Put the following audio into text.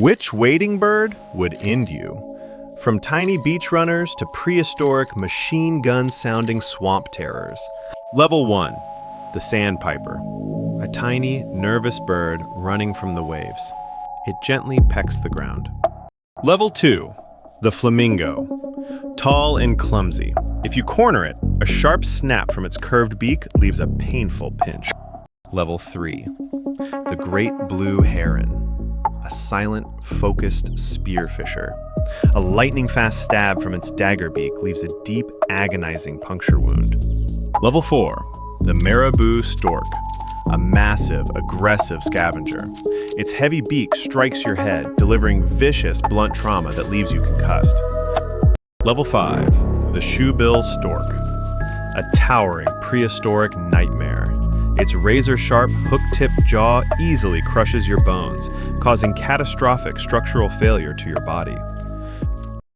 Which wading bird would end you? From tiny beach runners to prehistoric machine gun-sounding swamp terrors. Level 1, the sandpiper. A tiny, nervous bird running from the waves. It gently pecks the ground. Level 2, the flamingo. Tall and clumsy. If you corner it, a sharp snap from its curved beak leaves a painful pinch. Level 3, the great blue heron. A silent, focused spearfisher. A lightning-fast stab from its dagger beak leaves a deep, agonizing puncture wound. Level 4, the marabou stork. A massive, aggressive scavenger. Its heavy beak strikes your head, delivering vicious, blunt trauma that leaves you concussed. Level 5, the shoebill stork. A towering, prehistoric nightmare. Its razor-sharp, hook-tipped jaw easily crushes your bones, causing catastrophic structural failure to your body.